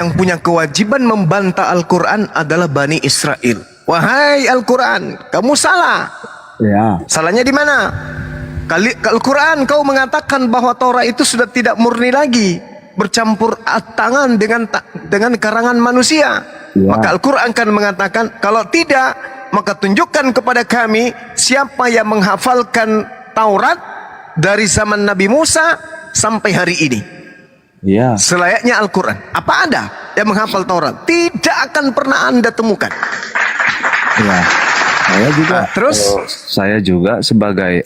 yang punya kewajiban membantah Al-Quran adalah Bani Israel. Wahai Al-Quran, kamu salah. Ya. Salahnya di mana? Al-Quran kau mengatakan bahwa Taurat itu sudah tidak murni lagi, bercampur tangan dengan karangan manusia. Ya. Maka Al-Quran akan mengatakan, kalau tidak, maka tunjukkan kepada kami siapa yang menghafalkan Taurat dari zaman Nabi Musa sampai hari ini. Ya. Selayaknya Al-Quran. Apa ada yang menghafal Taurat? Tidak akan pernah Anda temukan. Ya. Terus Saya juga sebagai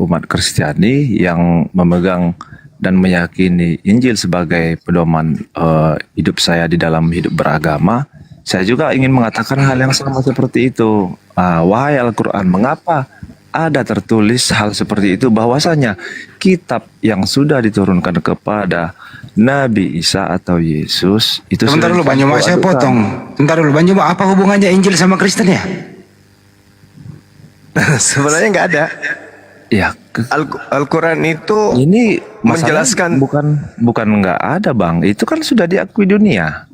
umat Kristiani yang memegang dan meyakini Injil sebagai pedoman hidup saya di dalam hidup beragama, saya juga ingin mengatakan hal yang sama seperti itu. Wahai Al-Quran, mengapa ada tertulis hal seperti itu, bahwasanya kitab yang sudah diturunkan kepada Nabi Isa atau Yesus itu Sebentar dulu Bang Juma, saya potong. Sebentar dulu Bang Juma, apa hubungannya Injil sama Kristen ya? sebenarnya nggak ada. Ya, Al-Quran itu ini menjelaskan. bukan nggak ada Bang, itu kan sudah diakui dunia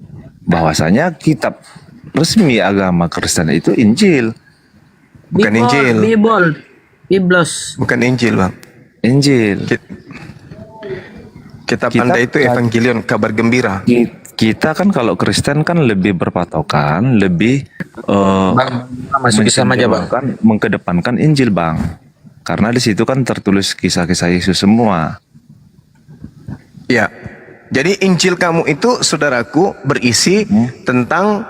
bahwasanya kitab resmi agama Kristen itu Injil. Bukan Injil. Biblos. Bukan Injil, Bang. Injil. Kitab Anda itu Evangelion, kabar gembira. Kita kan kalau Kristen kan lebih berpatokan, lebih Bang, masuk sama aja Bang. mengkedepankan Injil Bang. Karena di situ kan tertulis kisah-kisah Yesus semua. Ya. Jadi Injil kamu itu, saudaraku, berisi tentang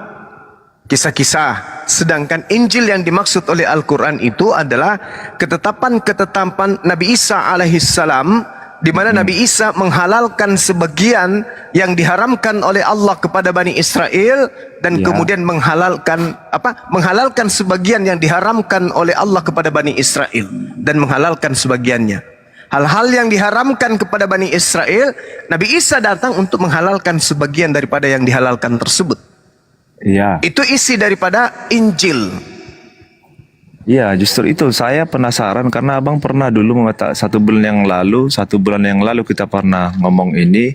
kisah-kisah. Sedangkan Injil yang dimaksud oleh Al-Quran itu adalah ketetapan-ketetapan Nabi Isa alaihissalam, di mana Nabi Isa menghalalkan sebagian yang diharamkan oleh Allah kepada Bani Israel, dan kemudian menghalalkan sebagian yang diharamkan oleh Allah kepada Bani Israel, dan menghalalkan sebagiannya. Hal-hal yang diharamkan kepada Bani Israel, Nabi Isa datang untuk menghalalkan sebagian daripada yang dihalalkan tersebut. Iya. Itu isi daripada Injil. Iya, justru itu saya penasaran karena Abang pernah dulu mengatakan satu bulan yang lalu kita pernah ngomong ini,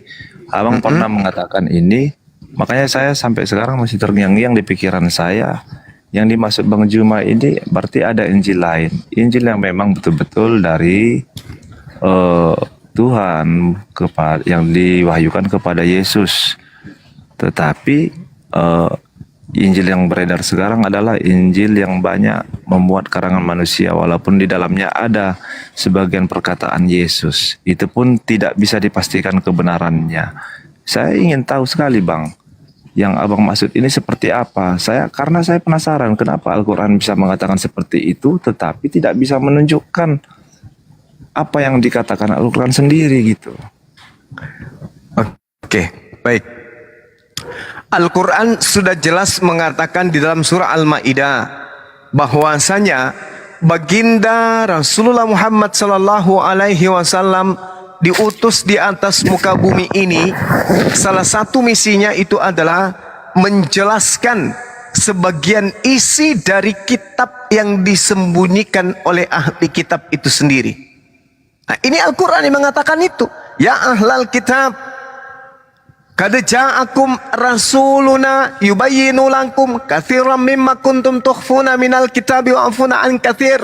Abang pernah mengatakan ini, makanya saya sampai sekarang masih terngiang-ngiang di pikiran saya. Yang dimaksud Bang Juma ini berarti ada Injil lain, Injil yang memang betul-betul dari Tuhan yang diwahyukan kepada Yesus. Tetapi Injil yang beredar sekarang adalah Injil yang banyak memuat karangan manusia, walaupun di dalamnya ada sebagian perkataan Yesus. Itu pun tidak bisa dipastikan kebenarannya. Saya ingin tahu sekali Bang, yang Abang maksud ini seperti apa? Karena saya penasaran kenapa Al-Quran bisa mengatakan seperti itu, tetapi tidak bisa menunjukkan apa yang dikatakan Al-Quran sendiri gitu. Oke, baik. Al-Quran sudah jelas mengatakan di dalam surah Al-Ma'idah bahwasanya baginda Rasulullah Muhammad sallallahu alaihi wasallam diutus di atas muka bumi ini. Salah satu misinya itu adalah menjelaskan sebagian isi dari kitab yang disembunyikan oleh ahli kitab itu sendiri. Nah, ini Al-Quran yang mengatakan itu. Ya ahlal kitab, qad ja'akum rasuluna yubayyinu lakum katsiran mimma kuntum tukhfuna minal kitabi wa afuna an katsir.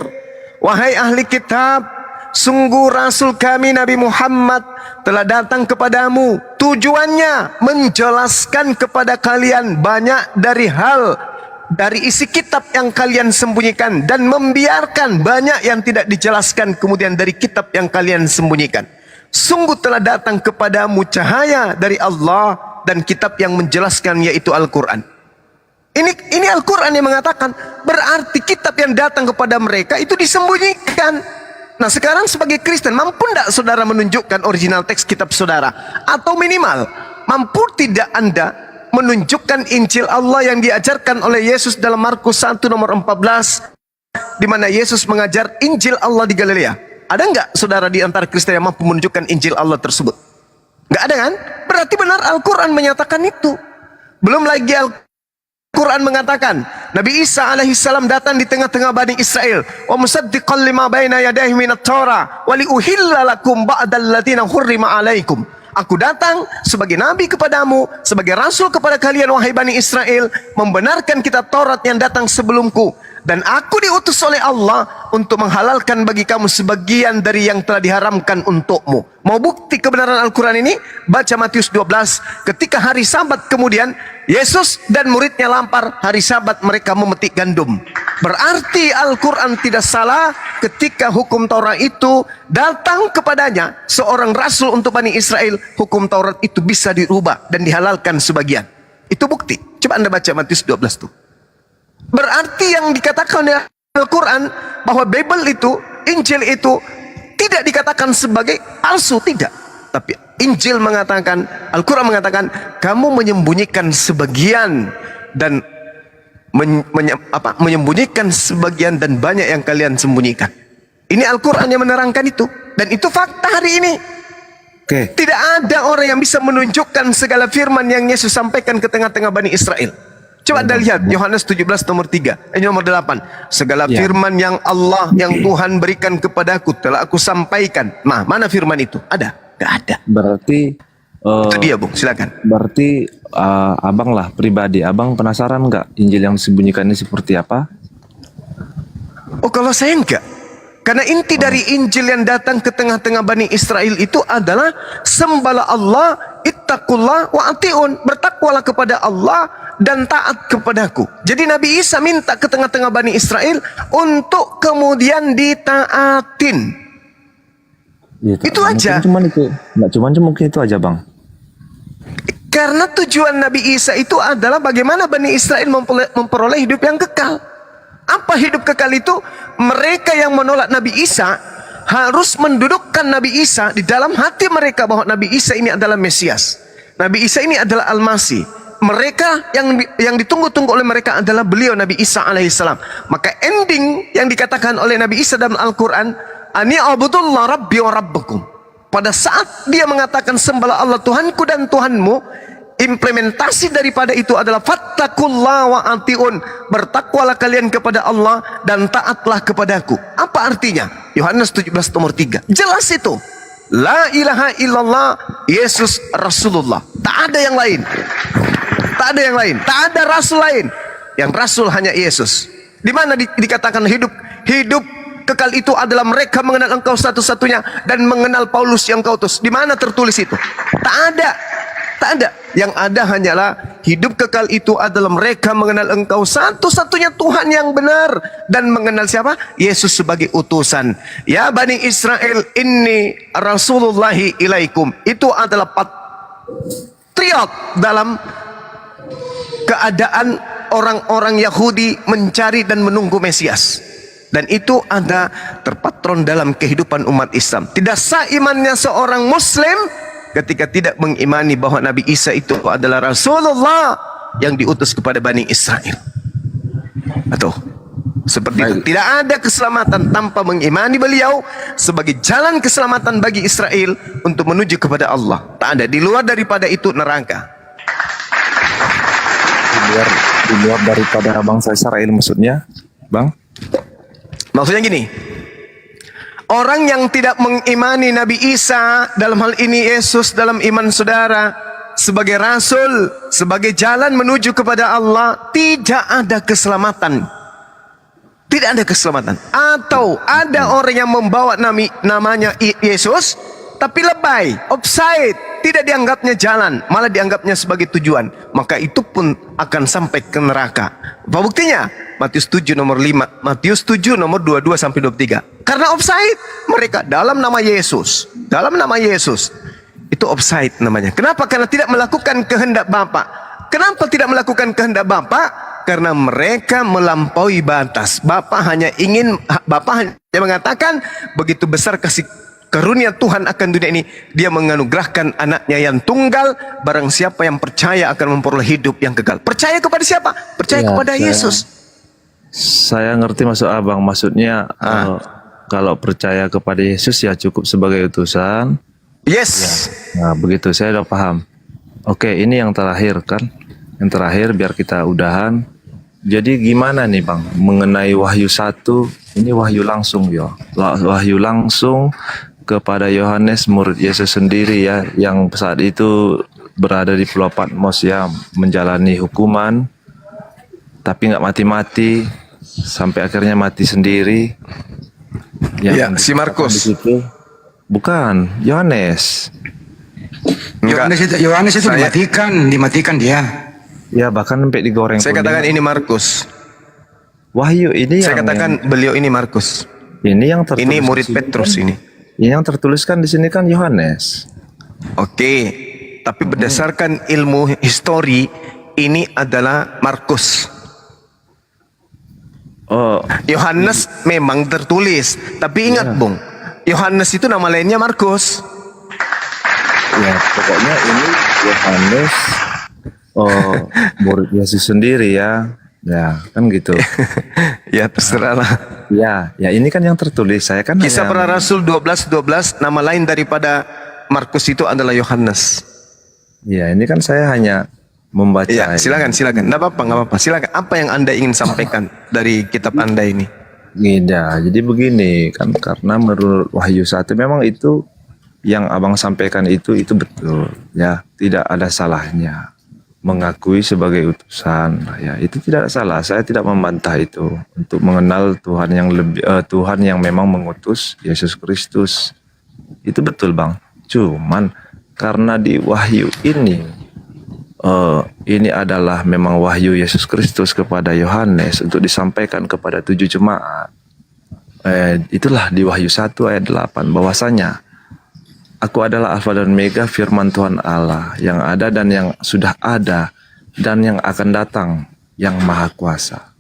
Wahai ahli kitab, sungguh rasul kami Nabi Muhammad telah datang kepadamu, tujuannya menjelaskan kepada kalian banyak dari isi kitab yang kalian sembunyikan, dan membiarkan banyak yang tidak dijelaskan kemudian dari kitab yang kalian sembunyikan. Sungguh telah datang kepadamu cahaya dari Allah dan kitab yang menjelaskan, yaitu Al-Quran. Ini Al-Quran yang mengatakan, berarti kitab yang datang kepada mereka itu disembunyikan. Nah, sekarang sebagai Kristen, mampu tidak saudara menunjukkan original teks kitab saudara? Atau minimal, mampu tidak Anda menunjukkan Injil Allah yang diajarkan oleh Yesus dalam Markus 1 nomor 14, di mana Yesus mengajar Injil Allah di Galilea? Ada nggak saudara di antara Kristen yang mampu menunjukkan Injil Allah tersebut? Nggak ada kan? Berarti benar Al-Quran menyatakan itu. Belum lagi Al-Quran mengatakan Nabi Isa alaihissalam datang di tengah-tengah Bani Israel, wa musaddiqan lima baina yadayhi minat Torah wa li uhilla lakum ba'dal ladzina hurrima alaikum. Aku datang sebagai nabi kepadamu, sebagai rasul kepada kalian wahai Bani Israel, membenarkan kitab Taurat yang datang sebelumku. Dan aku diutus oleh Allah untuk menghalalkan bagi kamu sebagian dari yang telah diharamkan untukmu. Mau bukti kebenaran Al-Quran ini? Baca Matius 12. Ketika hari Sabat kemudian, Yesus dan muridnya lapar. Hari Sabat mereka memetik gandum. Berarti Al-Quran tidak salah ketika hukum Taurat itu datang kepadanya seorang rasul untuk Bani Israel. Hukum Taurat itu bisa dirubah dan dihalalkan sebagian. Itu bukti. Coba Anda baca Matius 12 tuh. Berarti yang dikatakan oleh Al-Quran bahwa Bible itu, Injil itu tidak dikatakan sebagai palsu, tidak. Tapi Injil mengatakan, Al-Quran mengatakan, kamu menyembunyikan sebagian dan menyembunyikan sebagian dan banyak yang kalian sembunyikan. Ini Al-Quran yang menerangkan itu, dan itu fakta hari ini. Oke. Tidak ada orang yang bisa menunjukkan segala firman yang Yesus sampaikan ke tengah-tengah Bani Israel. Coba Anda lihat Yohanes 17 nomor 3, nomor 8. Segala firman yang Allah, yang Tuhan berikan kepadaku telah aku sampaikan. Nah, mana firman itu? Ada? Gak ada. Berarti Itu dia, Bung. Silakan. berarti abang lah pribadi, abang penasaran nggak Injil yang disembunyikan ini seperti apa? Oh, kalau saya enggak. Karena inti dari Injil yang datang ke tengah-tengah Bani Israel itu adalah sembahlah Allah, ittaqullah wa atiun. Bertakwalah kepada Allah dan taat kepadaku. Jadi Nabi Isa minta ke tengah-tengah Bani Israel untuk kemudian ditaatin. Ya, Itu aja. Cuman itu, nggak cuman mungkin itu aja bang. Karena tujuan Nabi Isa itu adalah bagaimana Bani Israel memperoleh hidup yang kekal. Apa hidup kekal itu? Mereka yang menolak Nabi Isa harus mendudukkan Nabi Isa di dalam hati mereka bahwa Nabi Isa ini adalah Mesias. Nabi Isa ini adalah Al-Masih. Mereka yang ditunggu-tunggu oleh mereka adalah beliau Nabi Isa alaihissalam. Maka ending yang dikatakan oleh Nabi Isa dalam Al-Quran, Ani abudullah rabbi wa rabbukum. Pada saat dia mengatakan sembahlah Allah Tuhanku dan Tuhanmu, implementasi daripada itu adalah fattakullah wa atiun. Bertakwalah kalian kepada Allah dan taatlah kepadaku. Apa artinya? Yohanes 17 nomor 3. Jelas itu. La ilaha illallah, Yesus Rasulullah. Tak ada yang lain. Tak ada yang lain. Tak ada rasul lain. Yang rasul hanya Yesus. Di mana dikatakan hidup kekal itu adalah mereka mengenal engkau satu-satunya dan mengenal Paulus yang kau utus. Di mana tertulis itu? Tak ada. Tak ada. Yang ada hanyalah hidup kekal itu adalah mereka mengenal engkau satu-satunya Tuhan yang benar dan mengenal siapa? Yesus sebagai utusan. Ya Bani Israel, inni rasulullahi ilaikum. Itu adalah patriot dalam keadaan orang-orang Yahudi mencari dan menunggu Mesias. Dan itu ada terpatron dalam kehidupan umat Islam. Tidak sah imannya seorang Muslim ketika tidak mengimani bahwa Nabi Isa itu adalah Rasulullah yang diutus kepada Bani Israel. Atau seperti itu. Tidak ada keselamatan tanpa mengimani beliau sebagai jalan keselamatan bagi Israel untuk menuju kepada Allah. Tak ada. Di luar daripada itu neraka. Di luar daripada bangsa Israel maksudnya, bang? Maksudnya gini. Orang yang tidak mengimani Nabi Isa, dalam hal ini Yesus dalam iman saudara, sebagai rasul, sebagai jalan menuju kepada Allah, tidak ada keselamatan. Tidak ada keselamatan. Atau ada orang yang membawa namanya Yesus, tapi lebay, offside, tidak dianggapnya jalan, malah dianggapnya sebagai tujuan. Maka itu pun akan sampai ke neraka. Apa buktinya? Matius 7 nomor 5, Matius 7 nomor 22 sampai 23. Karena offside mereka dalam nama Yesus. Dalam nama Yesus. Itu offside namanya. Kenapa? Karena tidak melakukan kehendak Bapa. Kenapa tidak melakukan kehendak Bapa? Karena mereka melampaui batas. Bapa hanya mengatakan begitu besar kasih karunia Tuhan akan dunia ini, dia menganugerahkan anaknya yang tunggal. Barang siapa yang percaya akan memperoleh hidup yang kekal. Percaya kepada siapa? Percaya kepada Yesus. Saya ngerti maksud abang. Maksudnya kalau percaya kepada Yesus ya cukup sebagai utusan. Yes. Nah begitu saya udah paham. Oke, ini yang terakhir kan. Yang terakhir biar kita udahan. Jadi gimana nih bang mengenai Wahyu 1? Ini wahyu langsung ya. Wahyu langsung kepada Yohanes murid Yesus sendiri ya, yang saat itu berada di Pulau Patmos ya, menjalani hukuman tapi nggak mati-mati sampai akhirnya mati sendiri. Ya, si Markus. Di situ bukan Yohanes. Yohanes itu Saya- dimatikan dia. Ya bahkan sampai digoreng. Saya pun katakan dia. ini Markus. Wahyu ini Saya yang katakan beliau ini Markus. ini yang tertulis Ini murid di sini Petrus kan- ini. Ini yang tertuliskan di sini kan Yohanes. Oke, tapi berdasarkan ilmu histori ini adalah Markus. Oh, Yohanes memang tertulis, tapi ingat Bung, Yohanes itu nama lainnya Markus. ya pokoknya ini Yohanes, oh murid Yesus sendiri ya. Ya kan gitu. Ya terserah lah. Ya ini kan yang tertulis. Saya kan Kisah hanya- Para Rasul 12:12, nama lain daripada Markus itu adalah Yohanes. Ya ini kan saya hanya membaca. Iya, silakan. Nggak apa-apa. Silakan. Apa yang Anda ingin sampaikan dari kitab Anda ini? Iya, jadi begini kan, karena menurut Wahyu 1 memang itu yang abang sampaikan itu betul ya, tidak ada salahnya mengakui sebagai utusan ya, itu tidak salah. Saya tidak membantah itu untuk mengenal Tuhan yang lebih Tuhan yang memang mengutus Yesus Kristus, itu betul bang. Cuman karena di Wahyu ini adalah memang wahyu Yesus Kristus kepada Yohanes untuk disampaikan kepada 7 jemaat. Itulah di Wahyu 1 ayat 8 bahwasanya Aku adalah Alfa dan Omega, firman Tuhan Allah yang ada dan yang sudah ada dan yang akan datang, yang Maha Kuasa.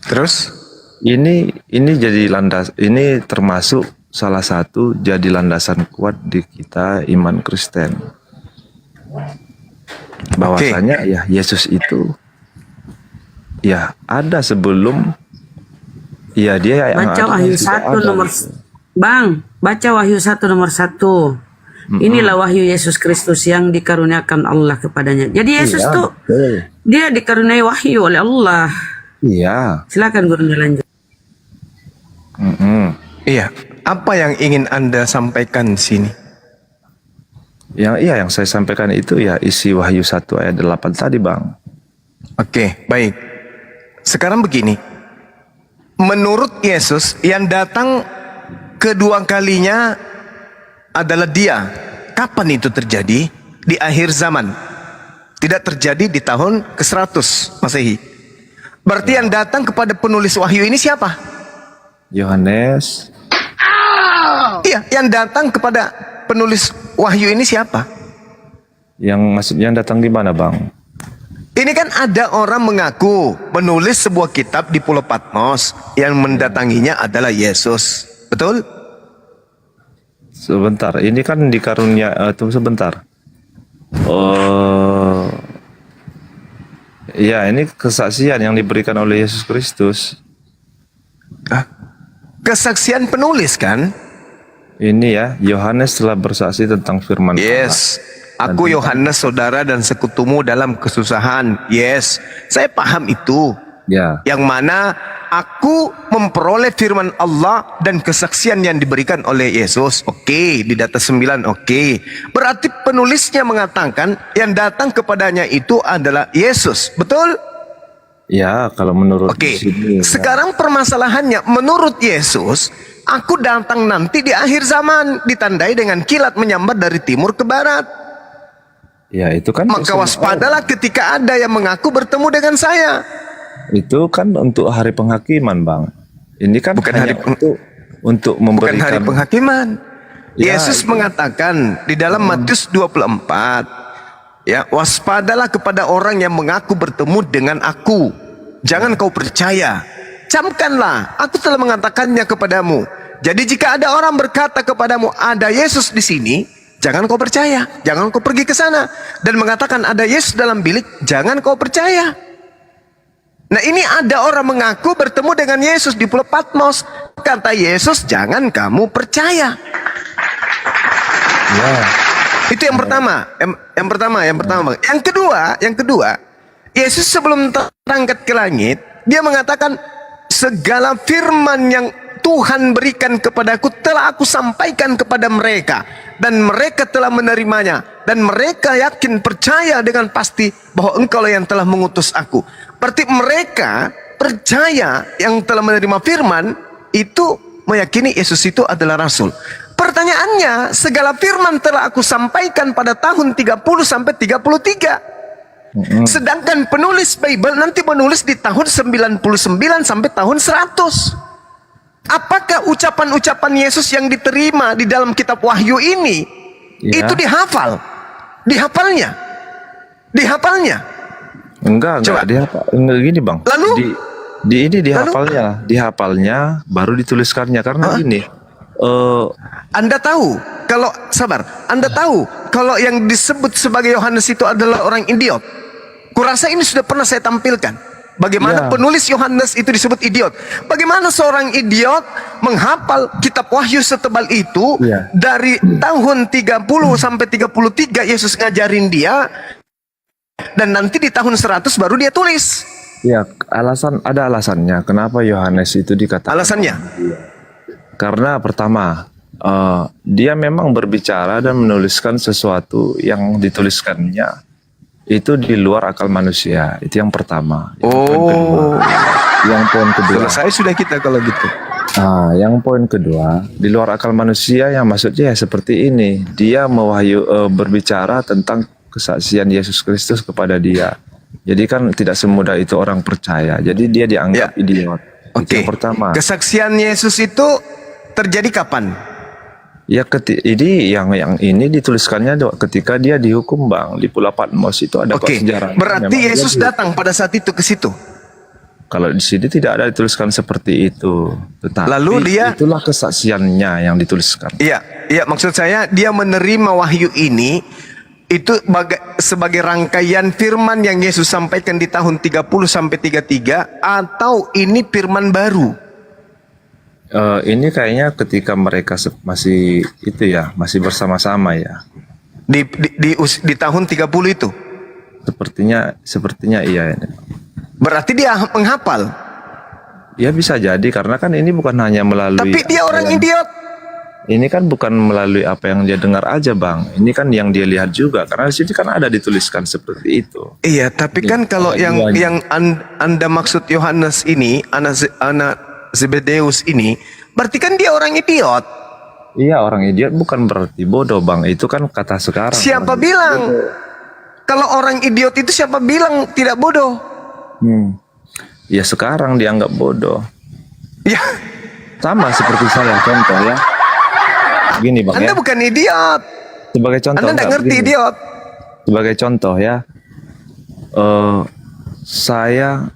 Terus? Ini jadi ini termasuk salah satu jadi landasan kuat di kita iman Kristen. Bahwasanya ya Yesus itu ya ada sebelum ya dia yang Baca ada Wahyu sudah 1 ada nomor gitu. Bang, baca Wahyu 1 nomor 1. Inilah wahyu Yesus Kristus yang dikaruniakan Allah kepadanya. Jadi Yesus Iya, tuh betul. dia dikaruniai wahyu oleh Allah. Iya. Silakan Guru lanjut. Iya. Apa yang ingin Anda sampaikan di sini? Yang saya sampaikan itu ya isi Wahyu 1 ayat 8 tadi, Bang. Oke, baik. Sekarang begini. Menurut Yesus yang datang kedua kalinya adalah Dia. Kapan itu terjadi? Di akhir zaman. Tidak terjadi di tahun ke-100 Masehi. Berarti yang datang kepada penulis wahyu ini siapa? Yohanes. Iya, yang datang kepada penulis wahyu ini siapa? Yang maksudnya datang di mana, Bang? Ini kan ada orang mengaku menulis sebuah kitab di Pulau Patmos, yang mendatanginya adalah Yesus. Betul? Sebentar, ini kan tunggu sebentar. Oh, ya ini kesaksian yang diberikan oleh Yesus Kristus. Kesaksian penulis kan? Ini ya, Yohanes telah bersaksi tentang firman Allah. Yes. Aku Yohanes, saudara dan sekutumu dalam kesusahan. Yes, saya paham itu. Ya, Yang mana aku memperoleh firman Allah dan kesaksian yang diberikan oleh Yesus. Oke, di data 9, oke. Berarti penulisnya mengatakan yang datang kepadanya itu adalah Yesus. Betul? ya kalau menurut Oke. di sini, ya. Sekarang permasalahannya, menurut Yesus, aku datang nanti di akhir zaman, ditandai dengan kilat menyambar dari timur ke barat. Ya itu kan Maka waspadalah ketika ada yang mengaku bertemu dengan saya. itu kan untuk hari penghakiman, Bang. Ini kan Bukan hanya hari untuk Bukan memberikan hari penghakiman. Ya, Yesus itu. mengatakan di dalam Matius 24, ya, waspadalah kepada orang yang mengaku bertemu dengan aku. Jangan kau percaya. Camkanlah, aku telah mengatakannya kepadamu. Jadi jika ada orang berkata kepadamu ada Yesus di sini, jangan kau percaya. Jangan kau pergi ke sana dan mengatakan ada Yesus dalam bilik, jangan kau percaya. Nah, ini ada orang mengaku bertemu dengan Yesus di Pulau Patmos. Kata Yesus, jangan kamu percaya. ya, Itu yang pertama. Yang pertama. Yang kedua, Yesus sebelum terangkat ke langit, dia mengatakan segala firman yang Tuhan berikan kepadaku telah aku sampaikan kepada mereka, dan mereka telah menerimanya, dan mereka yakin percaya dengan pasti bahwa engkaulah yang telah mengutus aku. Berarti mereka percaya yang telah menerima firman itu meyakini Yesus itu adalah rasul. Pertanyaannya, segala firman telah aku sampaikan pada tahun 30 sampai 33. Sedangkan penulis Bible nanti menulis di tahun 99 sampai tahun 100. Apakah ucapan-ucapan Yesus yang diterima di dalam kitab Wahyu ini itu dihafal? Dihafalnya? Enggak Coba. dihafal. Enggak gini, Bang. Lalu? Di ini dihafalnya baru dituliskannya karena ini Anda tahu kalau Anda tahu kalau yang disebut sebagai Yohanes itu adalah orang idiot. Kurasa ini sudah pernah saya tampilkan. Bagaimana penulis Yohanes itu disebut idiot. Bagaimana seorang idiot menghafal kitab Wahyu setebal itu dari tahun 30 sampai 33 Yesus ngajarin dia, dan nanti di tahun 100 baru dia tulis. Ya, ada alasannya kenapa Yohanes itu dikatakan. Alasannya? Karena pertama, dia memang berbicara dan menuliskan sesuatu yang dituliskannya itu di luar akal manusia. Itu yang pertama. Yang poin kedua. Selesai sudah kita kalau gitu. Yang poin kedua, di luar akal manusia yang maksudnya ya seperti ini. Dia berbicara tentang kesaksian Yesus Kristus kepada dia. Jadi kan tidak semudah itu orang percaya. Jadi dia dianggap idiot. Itu yang pertama. Kesaksian Yesus itu terjadi kapan? Ya, ini yang ini dituliskannya ketika dia dihukum, Bang, di Pulau Patmos. Itu ada sejarah. Berarti Yesus datang pada saat itu ke situ. Kalau di sini tidak ada dituliskan seperti itu. Tetapi lalu itulah kesaksiannya yang dituliskan. Iya, maksud saya dia menerima wahyu ini itu sebagai rangkaian firman yang Yesus sampaikan di tahun 30 sampai 33, atau ini firman baru? Ini kayaknya ketika mereka masih bersama-sama ya. Di tahun 30 itu. Sepertinya iya. Berarti dia menghafal. Ya bisa jadi karena kan ini bukan hanya melalui. Tapi dia orang idiot. Ini kan bukan melalui apa yang dia dengar aja, Bang. Ini kan yang dia lihat juga karena di sini kan ada dituliskan seperti itu. Iya, tapi kan kalau yang Anda maksud Yohanes ini, anak Zebedeus ini, berarti kan dia orang idiot. Iya, orang idiot bukan berarti bodoh, Bang. Itu kan kata sekarang. Siapa bilang? Kalau orang idiot itu siapa bilang tidak bodoh? Ya sekarang dianggap bodoh. Ya. Sama seperti saya, contoh ya. Gini, Bang. Anda bukan idiot. Sebagai contoh. Anda tidak ngerti idiot. Sebagai contoh ya. Saya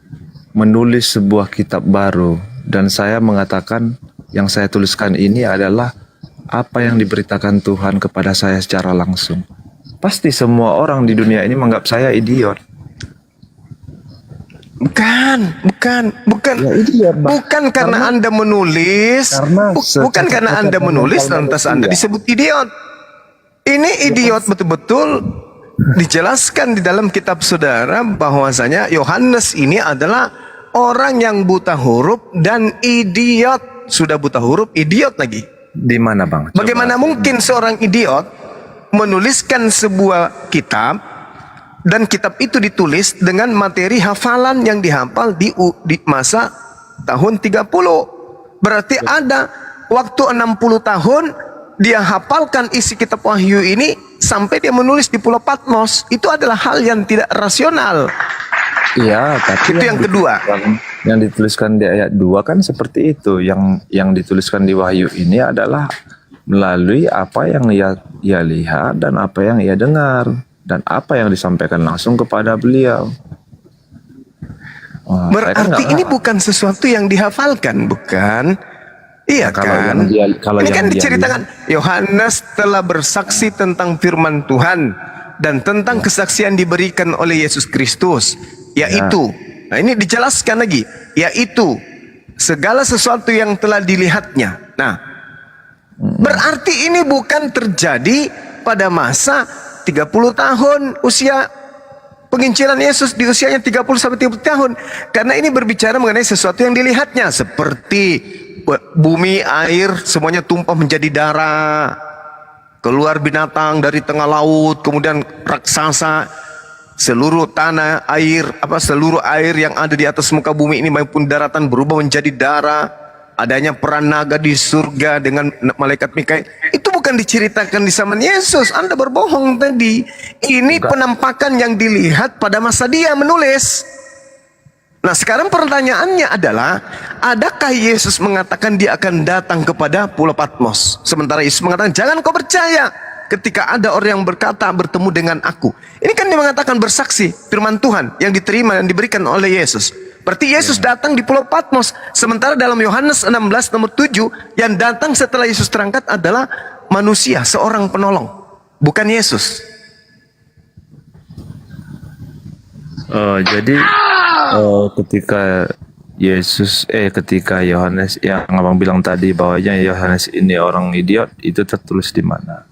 menulis sebuah kitab baru. Dan saya mengatakan yang saya tuliskan ini adalah apa yang diberitakan Tuhan kepada saya secara langsung. Pasti semua orang di dunia ini menganggap saya idiot. Bukan. Ya, idiot, bukan karena Anda menulis. Bukan karena Anda menulis lantas Anda disebut idiot. Ini idiot betul-betul dijelaskan di dalam kitab saudara bahwasanya Yohanes ini adalah orang yang buta huruf dan idiot. Sudah buta huruf, idiot lagi. Di mana, Bang? Bagaimana mungkin seorang idiot menuliskan sebuah kitab dan kitab itu ditulis dengan materi hafalan yang dihafal di masa tahun 30. Berarti ada waktu 60 tahun dia hafalkan isi kitab Wahyu ini sampai dia menulis di Pulau Patmos. Itu adalah hal yang tidak rasional. Iya, tapi itu yang kedua. Yang dituliskan di ayat 2 kan seperti itu. Yang dituliskan di Wahyu ini adalah melalui apa yang ia lihat dan apa yang ia dengar dan apa yang disampaikan langsung kepada beliau. Berarti ini bukan sesuatu yang dihafalkan, bukan? Iya, kan? Ini kan diceritakan Yohanes telah bersaksi tentang firman Tuhan dan tentang kesaksian diberikan oleh Yesus Kristus, yaitu, nah ini dijelaskan lagi, yaitu segala sesuatu yang telah dilihatnya. Nah, berarti ini bukan terjadi pada masa 30 tahun usia penginjilan Yesus, di usianya 30 sampai 30 tahun. Karena ini berbicara mengenai sesuatu yang dilihatnya, seperti bumi, air, semuanya tumpah menjadi darah. Keluar binatang dari tengah laut, kemudian raksasa, seluruh tanah air, seluruh air yang ada di atas muka bumi ini maupun daratan berubah menjadi darah. Adanya peran naga di surga dengan malaikat Mikail. Itu bukan diceritakan di zaman Yesus. Anda berbohong tadi. Ini penampakan yang dilihat pada masa dia menulis. Nah, sekarang pertanyaannya adalah, adakah Yesus mengatakan dia akan datang kepada Pulau Patmos? Sementara Yesus mengatakan, jangan kau percaya ketika ada orang yang berkata bertemu dengan aku. Ini kan dia mengatakan bersaksi firman Tuhan yang diterima dan diberikan oleh Yesus. Berarti Yesus datang di Pulau Patmos. Sementara dalam Yohanes 16 nomor 7, yang datang setelah Yesus terangkat adalah manusia, seorang penolong, bukan Yesus. Jadi ketika ketika Yohanes yang abang bilang tadi bahwanya Yohanes ini orang idiot, itu tertulis di mana?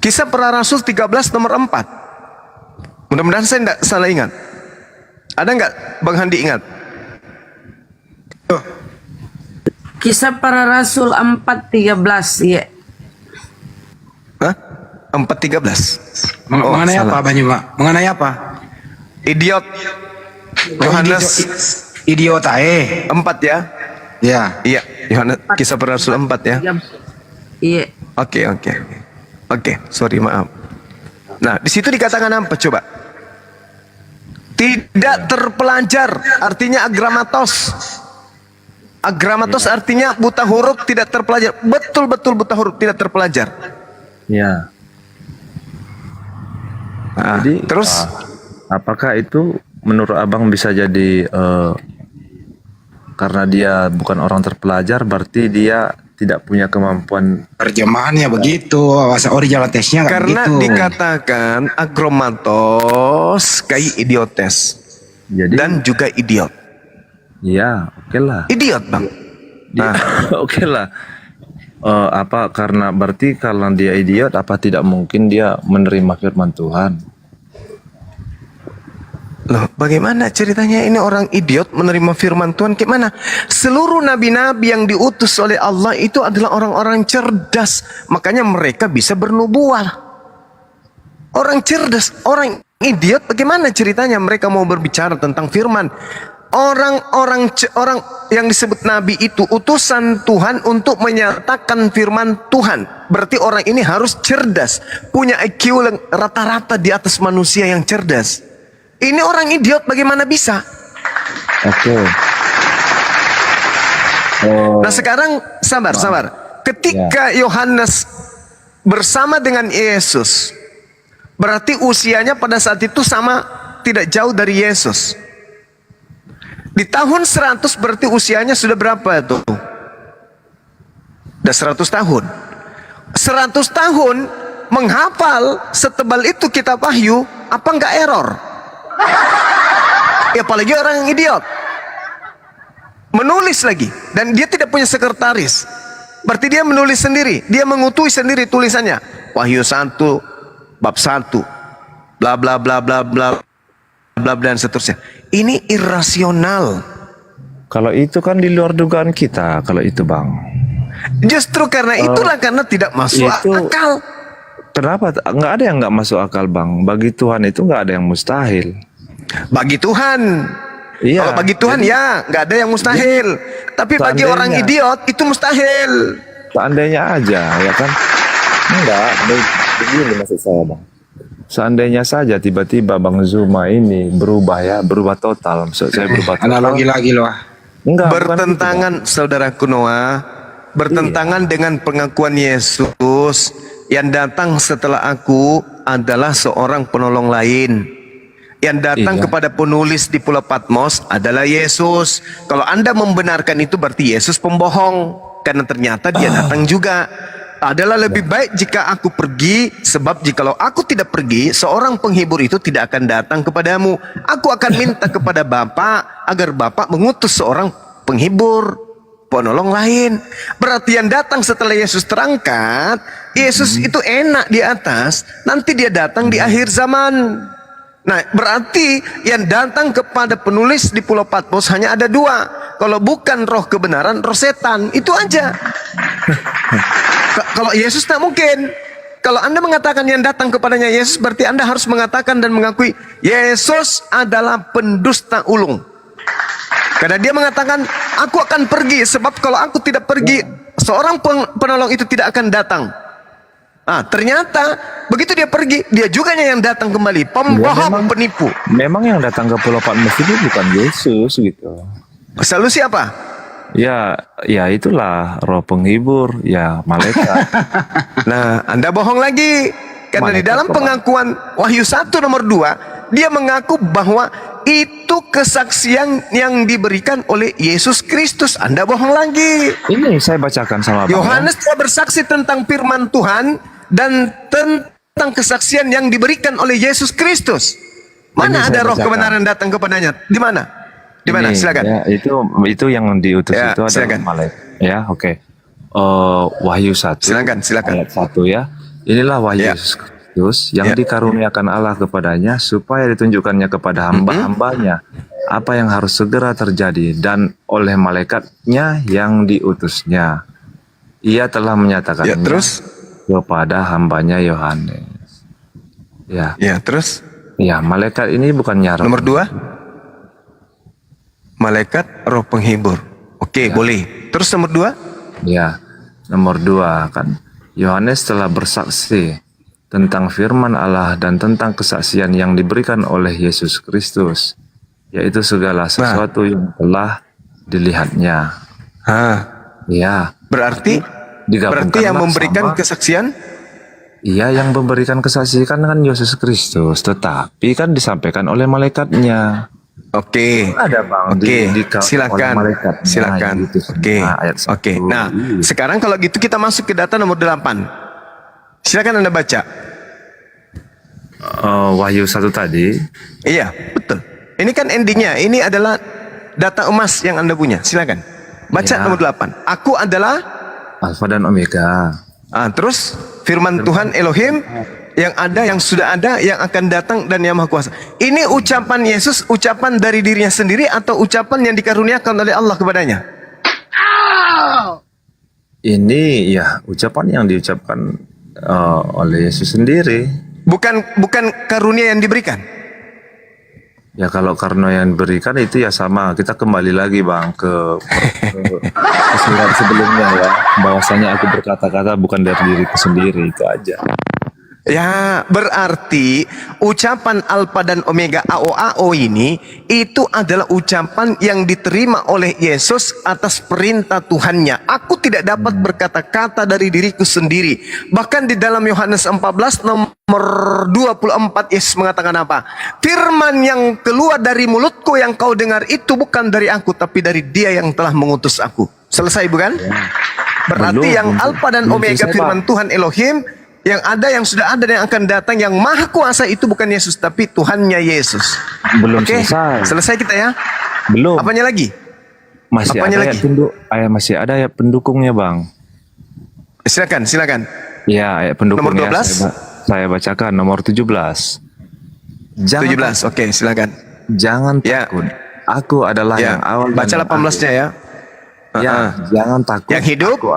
Kisah Para Rasul 13 nomor 4. Mudah-mudahan saya tidak salah ingat. Ada nggak Bang Handi ingat? Kisah Para Rasul 4:13 ya. Hah? 4:13. Mengenai salah. apa, Banyu, Pak? Mengenai apa? Idiot. Yohanes Idiot ae. 4 ya. Ya. Iya, Yohanes Kisah Para Rasul 4 ya. Iya. Oke, sorry, maaf. Nah, di situ dikatakan apa coba? Tidak terpelajar, artinya agramatos. Agramatos artinya buta huruf, tidak terpelajar. Betul-betul buta huruf, tidak terpelajar. Ya. Nah, Jadi terus apakah itu menurut abang bisa jadi karena dia bukan orang terpelajar, berarti dia tidak punya kemampuan? Terjemahannya begitu, bahasa original tesnya nggak karena begitu. dikatakan agromatos kai idiotes Jadi dan juga idiot. ya oke lah. Idiot, Bang. Nah, Oke lah. Apa karena berarti kalau dia idiot, apa tidak mungkin dia menerima firman Tuhan? loh, bagaimana ceritanya ini orang idiot menerima firman Tuhan? Gimana? Seluruh nabi-nabi yang diutus oleh Allah itu adalah orang-orang cerdas. Makanya mereka bisa bernubuah. Orang cerdas, orang idiot, bagaimana ceritanya mereka mau berbicara tentang firman? Orang yang disebut nabi itu utusan Tuhan untuk menyatakan firman Tuhan. Berarti orang ini harus cerdas, punya IQ rata-rata di atas manusia yang cerdas. Ini orang idiot, bagaimana bisa? Oke. Nah sekarang sabar. Ketika Yohanes bersama dengan Yesus, berarti usianya pada saat itu sama, tidak jauh dari Yesus. Di tahun 100 berarti usianya sudah berapa itu? Sudah 100 tahun. 100 tahun menghafal setebal itu kitab Wahyu, apa enggak error? Ya apalagi orang yang idiot. Menulis lagi, dan dia tidak punya sekretaris. Berarti dia menulis sendiri, dia mengutui sendiri tulisannya. Wahyu 1 bab 1 bla bla bla bla bla bla dan seterusnya. Ini irasional. Kalau itu kan di luar dugaan kita, kalau itu Bang. Justru karena itulah, karena tidak masuk itu akal. Kenapa? Nggak ada yang nggak masuk akal Bang. Bagi Tuhan itu nggak ada yang mustahil. Bagi Tuhan, Iya. kalau bagi Tuhan ya nggak ada yang mustahil. Tapi bagi seandainya- orang idiot itu mustahil. Seandainya aja, ya kan? Enggak, begini maksud saya Bang. Seandainya saja tiba-tiba Bang Zuma ini berubah total. Maksud saya berubah total. Analogi lagi loh. Enggak, bukan Bertentangan, saudaraku Noah, bertentangan dengan pengakuan Yesus yang datang setelah aku adalah seorang penolong lain. Yang datang Iya. kepada penulis di Pulau Patmos adalah Yesus. Kalau Anda membenarkan itu berarti Yesus pembohong, karena ternyata dia datang juga. Adalah lebih baik jika aku pergi, sebab jikalau aku tidak pergi, seorang penghibur itu tidak akan datang kepadamu. Aku akan minta kepada Bapa agar Bapa mengutus seorang penghibur, penolong lain. Berarti yang datang setelah Yesus terangkat, Yesus itu enak di atas, nanti dia datang di akhir zaman. Nah, berarti yang datang kepada penulis di Pulau Patmos hanya ada dua. Kalau bukan roh kebenaran, roh setan. Itu aja. Kalau Yesus tak mungkin. Kalau Anda mengatakan yang datang kepadanya Yesus, berarti Anda harus mengatakan dan mengakui Yesus adalah pendusta ulung. Karena dia mengatakan, aku akan pergi, sebab kalau aku tidak pergi, seorang penolong itu tidak akan datang. Ternyata begitu dia pergi, dia juga yang datang kembali, pembohong, penipu. Memang yang datang ke Pulau Patmos itu bukan Yesus gitu. Selalu siapa? Ya itulah roh penghibur, ya malaikat. Nah, Anda bohong lagi. Karena di dalam pengakuan Wahyu 1 nomor 2, dia mengaku bahwa itu kesaksian yang diberikan oleh Yesus Kristus. Anda bohong lagi. Ini saya bacakan sama Bang. Yohanes telah bersaksi tentang firman Tuhan dan tentang kesaksian yang diberikan oleh Yesus Kristus. Mana Ini ada saya roh bacakan. kebenaran datang kepadanya? Di mana? Di mana? Ini, Silakan. ya, itu yang diutus Ya, itu adalah silakan. malaikat. Ya, oke. Wahyu 1. Silakan. Ayat 1 ya. Inilah wahyu Ya. Yesus Kristus yang Ya. dikaruniakan Allah kepadanya supaya ditunjukkannya kepada hamba-hambanya apa yang harus segera terjadi, dan oleh malaikatnya yang diutusnya. Ia telah menyatakannya Ya, terus? kepada hambanya Yohanes. Ya, Ya, terus? ya, malaikat ini bukan nyarap. Nomor 2. Malaikat roh penghibur. Oke, boleh. Terus nomor 2? Ya, nomor 2 kan. Yohanes telah bersaksi tentang firman Allah dan tentang kesaksian yang diberikan oleh Yesus Kristus, yaitu segala sesuatu yang telah dilihatnya. Ya, Berarti digabungkanlah yang memberikan sama- kesaksian Iya, yang memberikan kesaksian kan Yesus Kristus, tetapi kan disampaikan oleh malaikatnya. Oke. Ada Bang, Oke, oleh silakan. malaikatnya, Silakan. gitu. Oke. Nah, ayat Oke. 1. Nah, sekarang kalau gitu kita masuk ke data nomor 8. Silakan Anda baca. Wahyu 1 tadi. Iya, betul. Ini kan endingnya. Ini adalah data emas yang Anda punya. Silakan. Baca Ya. nomor 8. Aku adalah Alfa dan Omega. terus firman Tuhan Elohim yang ada, yang sudah ada, yang akan datang dan yang maha kuasa. Ini ucapan Yesus, ucapan dari dirinya sendiri atau ucapan yang dikaruniakan oleh Allah kepadanya? Ini ya ucapan yang diucapkan oleh Yesus sendiri. Bukan karunia yang diberikan. Ya kalau karena yang diberikan itu ya sama. Kita kembali lagi Bang ke surat sebelumnya ya. Bahwasanya aku berkata-kata bukan dari diriku sendiri, itu aja. Ya, berarti ucapan Alfa dan Omega AOAO ini itu adalah ucapan yang diterima oleh Yesus atas perintah Tuhannya. Aku tidak dapat berkata-kata dari diriku sendiri. Bahkan di dalam Yohanes 14 nomor 24 Yesus mengatakan apa? Firman yang keluar dari mulutku yang kau dengar itu bukan dari aku, tapi dari Dia yang telah mengutus aku. Selesai bukan? Berarti Belum, yang Alfa dan belum Omega selesai, firman Tuhan Elohim, yang ada, yang sudah ada, dan yang akan datang, yang maha kuasa itu bukan Yesus, tapi Tuhannya Yesus. Belum Oke, selesai. selesai kita ya. Belum. Apanya lagi? Masih Apanya ada lagi? masih ada ayat pendukungnya Bang. Silakan, silakan. Ya, ayat pendukungnya. Nomor 12? Saya bacakan nomor 17. Jangan 17. Oke, silakan. Jangan Ya. takut. Aku adalah Ya, yang awal. baca dan yang 18-nya ya. akhir. Ya, jangan takut. Yang hidup? Aku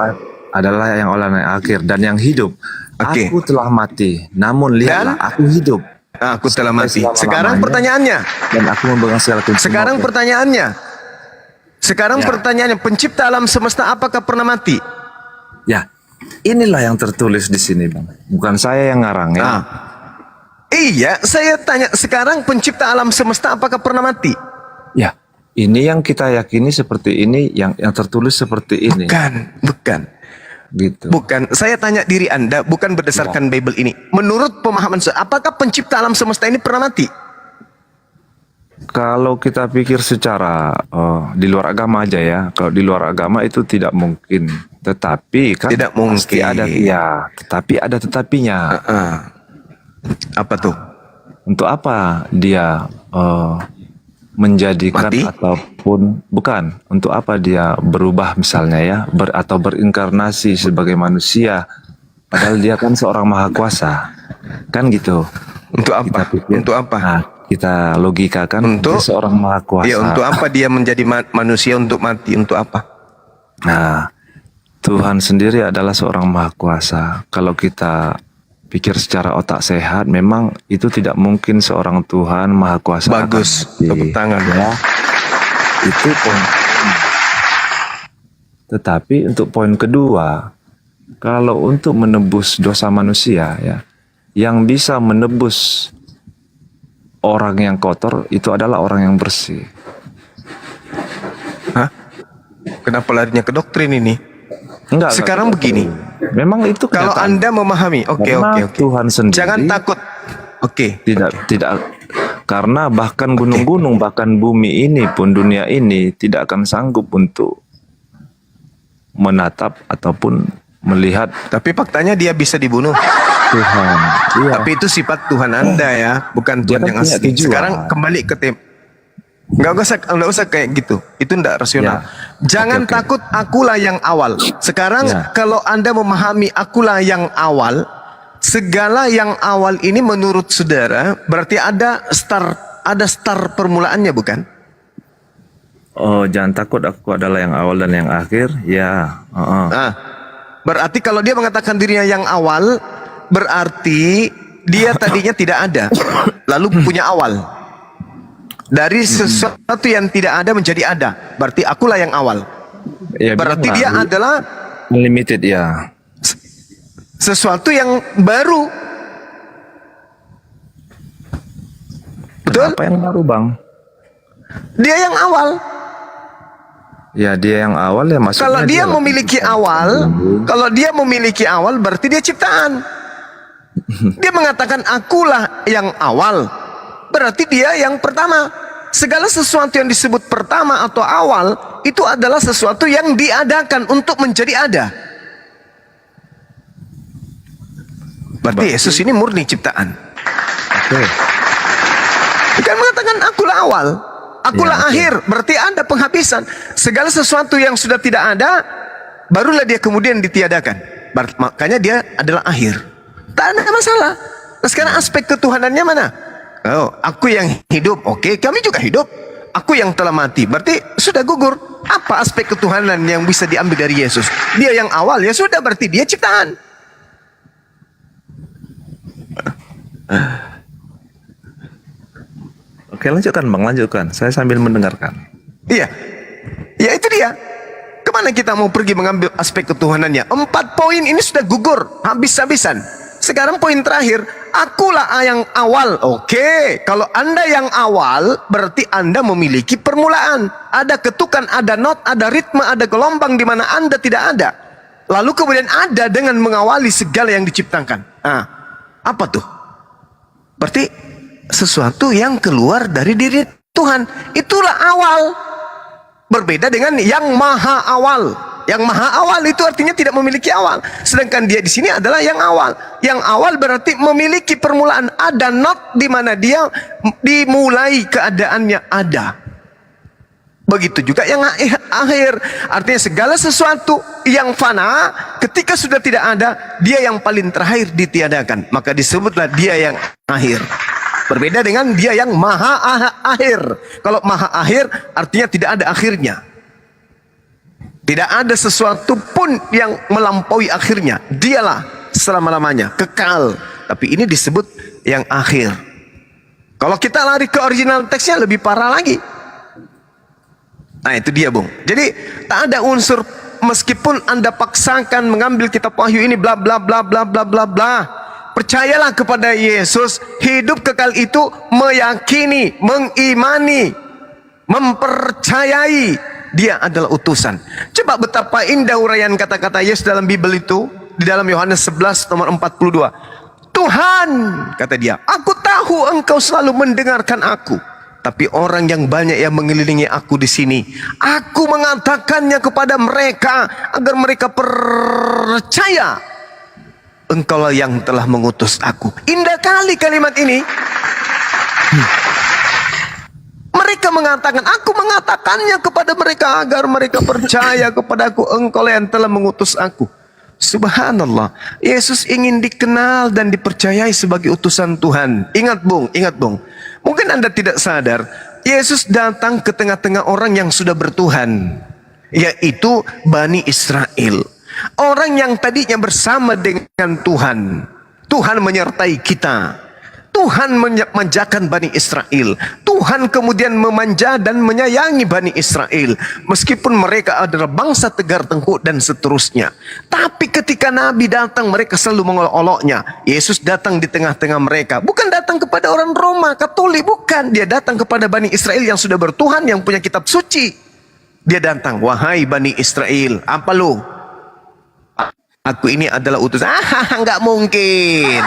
adalah yang awal dan yang akhir, dan yang hidup. Oke. Aku telah mati, namun lihatlah Dan? aku hidup. Aku telah mati. selama-lamanya. Sekarang pertanyaannya. Dan aku memegang segala kunci Sekarang maut. pertanyaannya. Sekarang Ya. pertanyaannya, pencipta alam semesta apakah pernah mati? Ya, inilah yang tertulis di sini Bang. Bukan saya yang ngarang ya. Iya, saya tanya sekarang, pencipta alam semesta apakah pernah mati? Ya, ini yang kita yakini seperti ini, yang tertulis seperti ini. Bukan. Gitu. Bukan, saya tanya diri Anda, bukan berdasarkan Bible ini. Menurut pemahaman saya, apakah pencipta alam semesta ini pernah mati? Kalau kita pikir secara di luar agama aja ya, kalau di luar agama itu tidak mungkin. Tetapi kan Tidak pasti mungkin. ada ya, tetapi ada tetapinya. Apa tuh? Untuk apa dia menjadikan Mati? ataupun bukan? Untuk apa dia berubah misalnya ya, atau berinkarnasi sebagai manusia? Padahal dia kan seorang maha kuasa, kan gitu. Untuk apa? Kita pikir, Untuk apa? Nah, kita logikakan Untuk? dia seorang maha kuasa. Ya, untuk apa dia menjadi manusia, untuk mati, untuk apa? Nah, Tuhan sendiri adalah seorang maha kuasa. Kalau kita pikir secara otak sehat, memang itu tidak mungkin seorang Tuhan maha kuasa. Bagus, akan mati. tepuk tangan. Ya, itu poin. Tetapi untuk poin kedua, kalau untuk menebus dosa manusia, ya, yang bisa menebus orang yang kotor itu adalah orang yang bersih. Hah? Kenapa larinya ke doktrin ini? Enggak. Sekarang begini. Memang itu Kalau kenyataan. Anda memahami, oke. Karena Tuhan sendiri Jangan takut. Oke. tidak karena bahkan gunung-gunung, bahkan bumi ini pun, dunia ini tidak akan sanggup untuk menatap ataupun melihat Tapi faktanya dia bisa dibunuh. Tuhan. Iya. Tapi itu sifat Tuhan Anda ya, bukan Dia Tuhan kan yang punya asli. tujuan. Sekarang kembali ke tim. Nggak usah kayak gitu. Itu nggak rasional. Ya. Jangan Oke, oke. takut, akulah yang awal. Sekarang Ya. kalau Anda memahami akulah yang awal, segala yang awal ini menurut saudara berarti ada start permulaannya, bukan? Oh, jangan takut, aku adalah yang awal dan yang akhir. Ya. Nah, berarti kalau dia mengatakan dirinya yang awal, berarti dia tadinya tidak ada, lalu punya awal. Dari sesuatu yang tidak ada menjadi ada, berarti akulah yang awal. Ya, Berarti dia bilang adalah unlimited ya. sesuatu yang baru. Betul? Apa yang baru, Bang? Dia yang awal. Ya, dia yang awal ya, maksudnya Kalau dia adalah memiliki pencipta. awal, kalau dia memiliki awal berarti dia ciptaan. Dia mengatakan akulah yang awal, berarti dia yang pertama. Segala sesuatu yang disebut pertama atau awal itu adalah sesuatu yang diadakan untuk menjadi ada. Berarti Yesus ini murni ciptaan. Oke. Bukan mengatakan akulah awal, akulah Ya, oke. akhir, berarti ada penghabisan. Segala sesuatu yang sudah tidak ada, barulah dia kemudian ditiadakan. Makanya dia adalah akhir. Tak ada masalah. Nah, sekarang aspek ketuhanannya mana? Oh, aku yang hidup, oke, kami juga hidup. Aku yang telah mati, berarti sudah gugur. Apa aspek ketuhanan yang bisa diambil dari Yesus? Dia yang awal, ya sudah, berarti dia ciptaan. Oke, lanjutkan, Bang, lanjutkan. Saya sambil mendengarkan. Iya, ya itu dia. Kemana kita mau pergi mengambil aspek ketuhanannya? 4 poin ini sudah gugur, habis-habisan. Sekarang poin terakhir, akulah yang awal. Oke, kalau Anda yang awal, berarti Anda memiliki permulaan. Ada ketukan, ada not, ada ritme, ada gelombang di mana Anda tidak ada. Lalu kemudian ada dengan mengawali segala yang diciptakan. Nah, apa tuh? Berarti sesuatu yang keluar dari diri Tuhan. Itulah awal. Berbeda dengan yang maha awal. Yang maha awal itu artinya tidak memiliki awal. Sedangkan dia di sini adalah yang awal. Yang awal berarti memiliki permulaan. Ada not di mana dia dimulai keadaannya ada. Begitu juga yang akhir. Artinya segala sesuatu yang fana ketika sudah tidak ada, dia yang paling terakhir ditiadakan. Maka disebutlah dia yang akhir. Berbeda dengan dia yang maha akhir. Kalau maha akhir artinya tidak ada akhirnya. Tidak ada sesuatu pun yang melampaui akhirnya. Dialah selama-lamanya, kekal. Tapi ini disebut yang akhir. Kalau kita lari ke original teksnya lebih parah lagi. Nah itu dia, Bung. Jadi tak ada unsur, meskipun Anda paksakan mengambil kitab Wahyu ini bla bla bla bla bla bla bla. Percayalah kepada Yesus. Hidup kekal itu meyakini, mengimani, mempercayai dia adalah utusan. Coba betapa indah uraian kata-kata Yesus dalam Bible itu. Di dalam Yohanes 11 nomor 42. Tuhan, kata dia, aku tahu engkau selalu mendengarkan aku. Tapi orang yang banyak yang mengelilingi aku di sini, aku mengatakannya kepada mereka agar mereka percaya engkaulah yang telah mengutus aku. Indah kali kalimat ini. Mereka mengatakan, aku mengatakannya kepada mereka agar mereka percaya kepadaku, engkaulah yang telah mengutus aku. Subhanallah, Yesus ingin dikenal dan dipercayai sebagai utusan Tuhan. Ingat bung, ingat bung. Mungkin Anda tidak sadar, Yesus datang ke tengah-tengah orang yang sudah bertuhan, yaitu Bani Israel. Orang yang tadinya bersama dengan Tuhan. Tuhan menyertai kita. Tuhan memanjakan Bani Israel. Tuhan kemudian memanja dan menyayangi Bani Israel. Meskipun mereka adalah bangsa tegar tengkuk dan seterusnya. Tapi ketika Nabi datang, mereka selalu mengolok-oloknya. Yesus datang di tengah-tengah mereka. Bukan datang kepada orang Roma, Katolik. Bukan. Dia datang kepada Bani Israel yang sudah bertuhan, yang punya kitab suci. Dia datang, wahai Bani Israel. Apa lu? Aku ini adalah utusan. Enggak mungkin.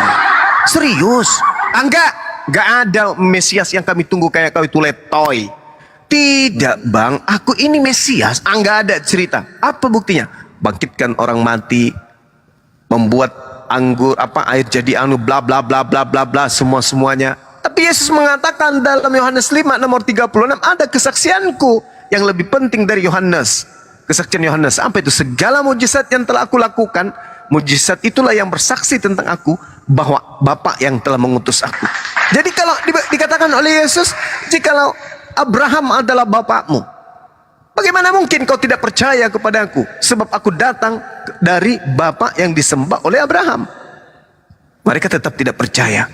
Serius. Enggak ada Mesias yang kami tunggu kayak kau itu letoy. Tidak bang, aku ini Mesias. Enggak ada cerita. Apa buktinya? Bangkitkan orang mati, membuat air jadi bla bla bla bla bla bla, semuanya. Tapi Yesus mengatakan dalam Yohanes 5 nomor 36, ada kesaksianku yang lebih penting dari Yohanes. Kesaksian Yohanes, apa itu? Segala mujizat yang telah aku lakukan, mujizat itulah yang bersaksi tentang aku, bahwa Bapa yang telah mengutus aku. Jadi kalau dikatakan oleh Yesus, jikalau Abraham adalah bapakmu, bagaimana mungkin kau tidak percaya kepadaku? Sebab aku datang dari Bapa yang disembah oleh Abraham. Mereka tetap tidak percaya.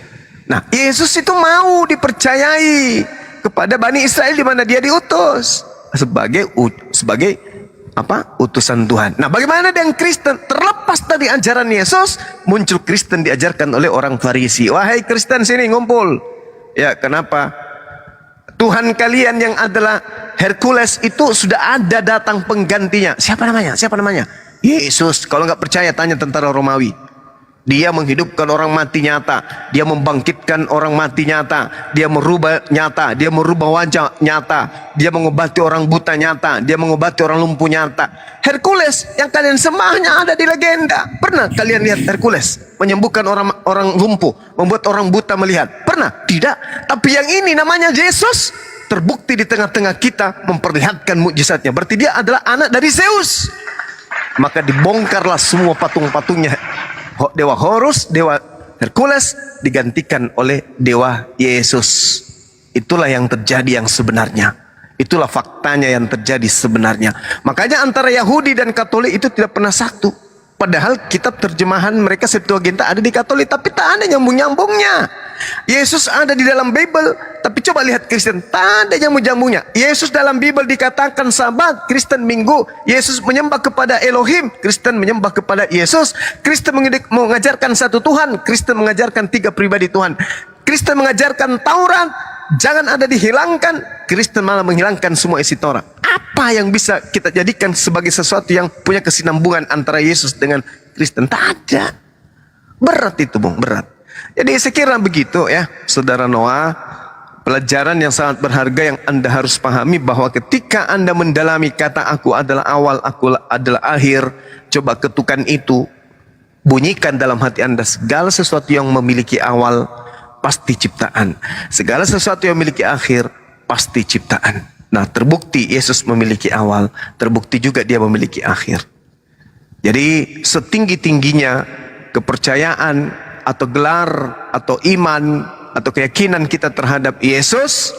Nah, Yesus itu mau dipercayai kepada Bani Israel di mana dia diutus sebagai utusan Tuhan. Nah, bagaimana dengan Kristen? Terlepas dari ajaran Yesus, muncul Kristen diajarkan oleh orang Farisi. Wahai Kristen, sini ngumpul. Ya, kenapa? Tuhan kalian yang adalah Hercules itu sudah ada datang penggantinya. Siapa namanya? Yesus. Kalau nggak percaya, tanya tentara Romawi. Dia menghidupkan orang mati nyata. Dia membangkitkan orang mati nyata. Dia merubah nyata. Dia merubah wajah nyata. Dia mengobati orang buta nyata. Dia mengobati orang lumpuh nyata. Hercules yang kalian sembahnya ada di legenda. Pernah kalian lihat Hercules menyembuhkan orang lumpuh, membuat orang buta melihat? Pernah? Tidak. Tapi yang ini namanya Yesus, terbukti di tengah-tengah kita, memperlihatkan mukjizatnya. Berarti dia adalah anak dari Zeus. Maka dibongkarlah semua patung-patungnya. Dewa Horus, dewa Hercules digantikan oleh dewa Yesus. Itulah yang terjadi yang sebenarnya. Itulah faktanya yang terjadi sebenarnya. Makanya antara Yahudi dan Katolik itu tidak pernah satu. Padahal kitab terjemahan mereka Septuaginta ada di Katolik, tapi tak ada nyambung-nyambungnya. Yesus ada di dalam Bible, tapi coba lihat Kristen, tak ada nyambung-nyambungnya. Yesus dalam Bible dikatakan Sabat, Kristen Minggu. Yesus menyembah kepada Elohim, Kristen menyembah kepada Yesus. Kristen mengajarkan satu Tuhan, Kristen mengajarkan tiga pribadi Tuhan. Kristen mengajarkan Taurat, jangan ada dihilangkan. Kristen malah menghilangkan semua isi Taurat. Apa yang bisa kita jadikan sebagai sesuatu yang punya kesinambungan antara Yesus dengan Kristen? Tak ada. Berat itu, Bung, berat. Jadi saya kira begitu ya, Saudara Noah. Pelajaran yang sangat berharga yang Anda harus pahami, bahwa ketika Anda mendalami kata aku adalah awal, aku adalah akhir, coba ketukan itu, bunyikan dalam hati Anda, segala sesuatu yang memiliki awal pasti ciptaan. Segala sesuatu yang memiliki akhir pasti ciptaan. Nah, terbukti Yesus memiliki awal, terbukti juga dia memiliki akhir. Jadi setinggi-tingginya kepercayaan atau gelar atau iman atau keyakinan kita terhadap Yesus,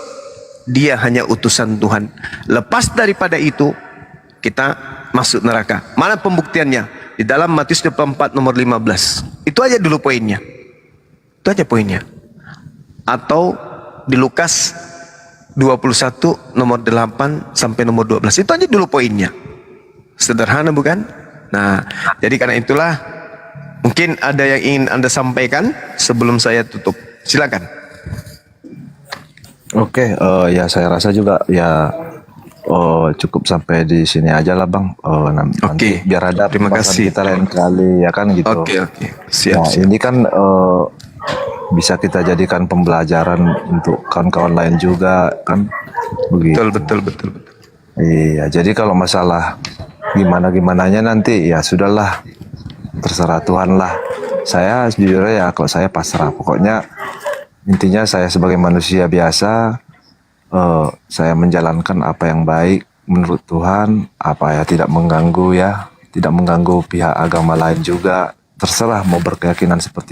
dia hanya utusan Tuhan. Lepas daripada itu, kita masuk neraka. Mana pembuktiannya? Di dalam Matius 24 nomor 15. Itu aja dulu poinnya. Itu aja poinnya. Atau di Lukas 21 nomor 8 sampai nomor 12. Itu aja dulu poinnya. Sederhana bukan? Nah, jadi karena itulah mungkin ada yang ingin Anda sampaikan sebelum saya tutup. Silakan. Oke, ya saya rasa juga ya cukup sampai di sini aja lah Bang. Nanti biar ada terima kasih kita lain kali ya kan gitu. Oke. Siap, Nah, siap. ini kan bisa kita jadikan pembelajaran untuk kawan-kawan lain juga kan begitu. Betul. Iya, jadi kalau masalah gimana-gimananya nanti ya sudahlah, terserah Tuhan lah. Saya jujur ya, kalau saya pasrah. Pokoknya intinya saya sebagai manusia biasa, saya menjalankan apa yang baik menurut Tuhan, apa ya tidak mengganggu pihak agama lain juga. Terserah mau berkeyakinan seperti apa.